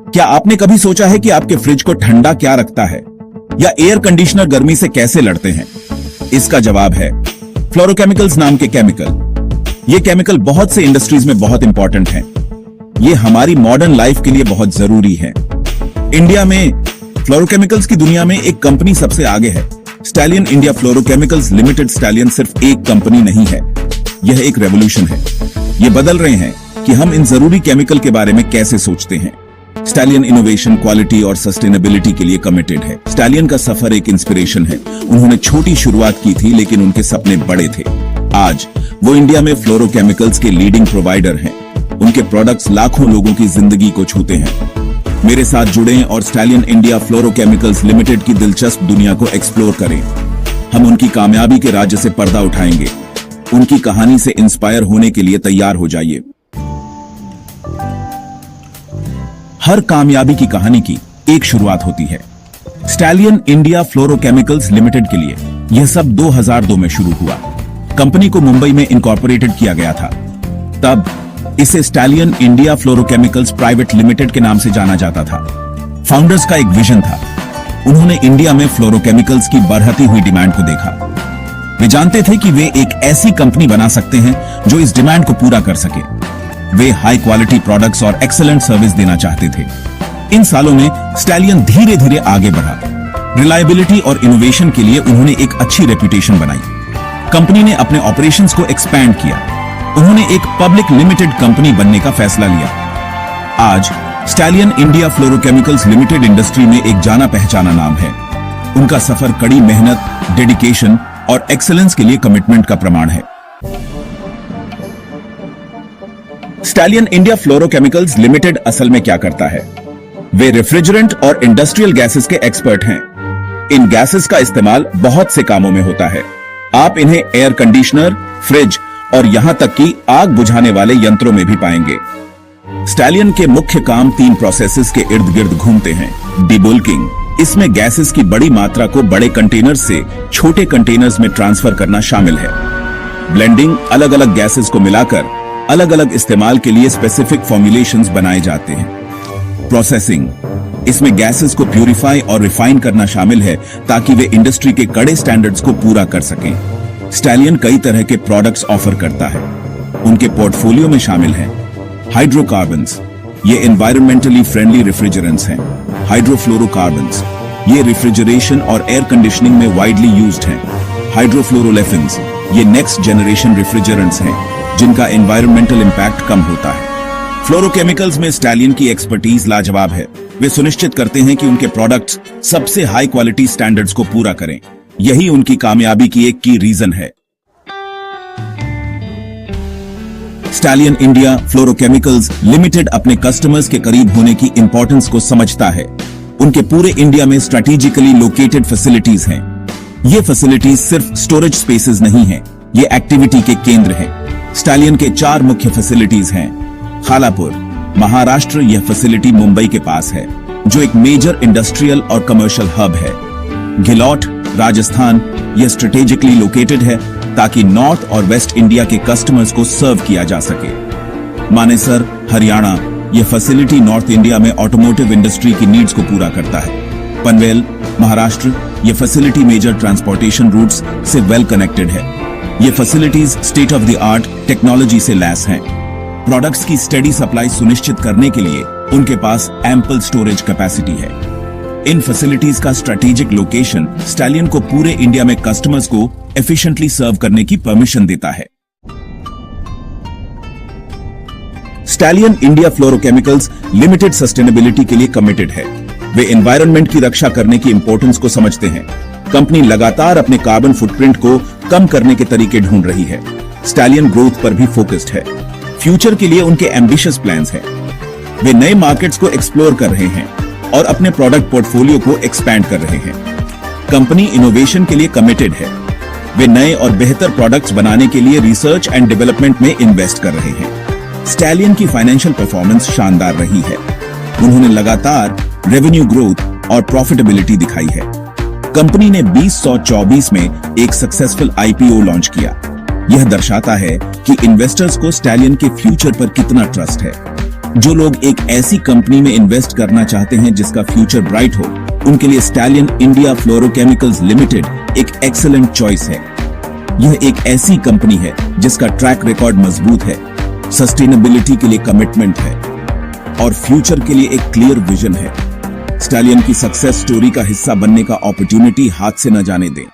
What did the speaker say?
क्या आपने कभी सोचा है कि आपके फ्रिज को ठंडा क्या रखता है या एयर कंडीशनर गर्मी से कैसे लड़ते हैं? इसका जवाब है फ्लोरोकेमिकल्स नाम के केमिकल। ये केमिकल बहुत से इंडस्ट्रीज में बहुत इंपॉर्टेंट हैं। ये हमारी मॉडर्न लाइफ के लिए बहुत जरूरी है। इंडिया में फ्लोरोकेमिकल्स की दुनिया में एक कंपनी सबसे आगे है, stallion India fluorochemicals limited. Stallion सिर्फ एक कंपनी नहीं है, यह एक रेवोल्यूशन है। ये बदल रहे हैं कि हम इन जरूरी केमिकल के बारे में कैसे सोचते हैं। स्टैलियन इनोवेशन, क्वालिटी और सस्टेनेबिलिटी के लिए कमिटेड है। स्टैलियन का सफर एक इंस्पिरेशन है। उन्होंने छोटी शुरुआत की थी, लेकिन उनके सपने बड़े थे। आज वो इंडिया में फ्लोरोकेमिकल्स के लीडिंग प्रोवाइडर हैं। उनके प्रोडक्ट्स लाखों लोगों की जिंदगी को छूते हैं। मेरे साथ जुड़ें और स्टैलियन इंडिया फ्लोरोकेमिकल्स लिमिटेड की दिलचस्प दुनिया को एक्सप्लोर करें। हम उनकी कामयाबी के राज्य से पर्दा उठाएंगे। उनकी कहानी से इंस्पायर होने के लिए तैयार हो जाइए। हर कामयाबी की कहानी की एक शुरुआत होती है। स्टैलियन इंडिया फ्लोरोकेमिकल्स लिमिटेड के लिए यह सब 2002 में शुरू हुआ। कंपनी को मुंबई में इनकॉर्पोरेटेड किया गया था। तब इसे stallion India fluorochemicals private limited के नाम से जाना जाता था। फाउंडर्स का एक विजन था। उन्होंने इंडिया में फ्लोरोकेमिकल्स की बढ़ती हुई डिमांड को देखा। वे जानते थे कि वे एक ऐसी कंपनी बना सकते हैं जो इस डिमांड को पूरा कर सके। वे हाई क्वालिटी प्रोडक्ट्स और एक्सीलेंट सर्विस देना चाहते थे। इन सालों में स्टैलियन धीरे धीरे आगे बढ़ा। रिलायबिलिटी और इनोवेशन के लिए उन्होंने एक अच्छी रेपुटेशन बनाई। कंपनी ने अपने ऑपरेशंस को एक्सपैंड किया। उन्होंने एक पब्लिक लिमिटेड कंपनी बनने का फैसला लिया। आज stallion India fluorochemicals limited industry में एक जाना पहचाना नाम है। उनका सफर कड़ी मेहनत, डेडिकेशन और एक्सीलेंस के लिए कमिटमेंट का प्रमाण है। स्टैलियन इंडिया फ्लोरोकेमिकल्स लिमिटेड असल में क्या करता है? वे रेफ्रिजरेंट और इंडस्ट्रियल गैसेस के एक्सपर्ट हैं। इन गैसेस का इस्तेमाल बहुत से कामों में होता है। आप इन्हें एयर कंडीशनर, फ्रिज और यहां तक कि आग बुझाने वाले यंत्रों में भी पाएंगे। स्टैलियन के मुख्य काम 3 प्रोसेसेस के इर्द गिर्द घूमते हैं। डिबल्किंग, इसमें गैसेस की बड़ी मात्रा को बड़े कंटेनर्स से छोटे कंटेनर्स में ट्रांसफर करना शामिल है। ब्लेंडिंग, अलग अलग गैसेस को मिलाकर अलग अलग इस्तेमाल के लिए स्पेसिफिक फॉर्मुलेशंस बनाए जाते हैं। प्रोसेसिंग, इसमें गैसेस को प्यूरिफाई और रिफाइन करना शामिल है ताकि वे इंडस्ट्री के कड़े स्टैंडर्ड्स को पूरा कर सकें। स्टैलियन कई तरह के प्रोडक्ट्स ऑफर करता है। उनके पोर्टफोलियो में शामिल हैं हाइड्रोकार्बन्स, ये एनवायरमेंटली फ्रेंडली रेफ्रिजरेंट्स हैं। हाइड्रोफ्लोरोकार्बन्स, ये रेफ्रिजरेशन और एयर कंडीशनिंग में वाइडली यूज्ड हैं। हाइड्रोफ्लोरोलेफिन्स, ये नेक्स्ट जनरेशन रेफ्रिजरेंट्स हैं जिनका एनवायरमेंटल इंपैक्ट कम होता है। फ्लोरोकेमिकल्स में स्टैलियन की एक्सपर्टीज लाजवाब है। वे सुनिश्चित करते हैं कि उनके प्रोडक्ट्स सबसे हाई क्वालिटी स्टैंडर्ड्स को पूरा करें। यही उनकी कामयाबी की एक की रीजन है। स्टैलियन इंडिया फ्लोरोकेमिकल्स लिमिटेड अपने कस्टमर्स के करीब होने की इंपॉर्टेंस को समझता है। उनके पूरे इंडिया में स्ट्रेटेजिकली लोकेटेड फैसिलिटीज हैं। ये फैसिलिटीज सिर्फ स्टोरेज स्पेसेस नहीं हैं, ये एक्टिविटी के केंद्र हैं। स्टैलियन के 4 मुख्य फैसिलिटीज हैं। खालापुर, महाराष्ट्र, यह फैसिलिटी मुंबई के पास है, जो एक मेजर इंडस्ट्रियल और कमर्शियल हब है। गिलौट, राजस्थान, यह स्ट्रेटेजिकली लोकेटेड है ताकि नॉर्थ और वेस्ट इंडिया के कस्टमर्स को सर्व किया जा सके। मानेसर, हरियाणा, यह फैसिलिटी नॉर्थ इंडिया में ऑटोमोटिव इंडस्ट्री की नीड्स को पूरा करता है। पनवेल, महाराष्ट्र, यह फैसिलिटी मेजर ट्रांसपोर्टेशन रूट्स से वेल कनेक्टेड है। ये facilities state of the art technology से लैस हैं। प्रोडक्ट्स की स्टेडी सप्लाई सुनिश्चित करने के लिए उनके पास एम्पल स्टोरेज कैपेसिटी है। इन फैसिलिटीज का स्ट्रेटेजिक लोकेशन स्टैलियन को पूरे इंडिया में कस्टमर्स को एफिशिएंटली सर्व करने की परमिशन देता है। Stallion India fluorochemicals limited sustainability के लिए कमिटेड है। वे एनवायरनमेंट की रक्षा करने की इंपॉर्टेंस को समझते हैं। कंपनी लगातार अपने कार्बन फुटप्रिंट को कम करने के तरीके ढूंढ रही है। स्टैलियन ग्रोथ पर भी फोकस्ड है। फ्यूचर के लिए उनके एम्बिशियस प्लान्स हैं। वे नए मार्केट्स को एक्सप्लोर कर रहे हैं और अपने प्रोडक्ट पोर्टफोलियो को एक्सपैंड कर रहे हैं। कंपनी इनोवेशन के लिए कमिटेड है। वे नए और बेहतर प्रोडक्ट्स बनाने के लिए रिसर्च एंड डेवलपमेंट में इन्वेस्ट कर रहे हैं। स्टैलियन की फाइनेंशियल परफॉर्मेंस शानदार रही है। उन्होंने लगातार रेवेन्यू ग्रोथ और प्रॉफिटेबिलिटी दिखाई है। कंपनी ने 2024 में एक सक्सेसफुल आईपीओ लॉन्च किया। यह दर्शाता है कि इन्वेस्टर्स को स्टैलियन के फ्यूचर पर कितना ट्रस्ट है। जो लोग एक ऐसी कंपनी में इन्वेस्ट करना चाहते हैं जिसका फ्यूचर ब्राइट हो, उनके लिए स्टैलियन इंडिया फ्लोरोकेमिकल्स लिमिटेड एक एक्सीलेंट चॉइस है। यह एक ऐसी कंपनी है जिसका ट्रैक रिकॉर्ड मजबूत है, सस्टेनेबिलिटी के लिए कमिटमेंट है और फ्यूचर के लिए एक क्लियर विजन है। स्टैलियन की सक्सेस स्टोरी का हिस्सा बनने का अपॉर्चुनिटी हाथ से न जाने दें।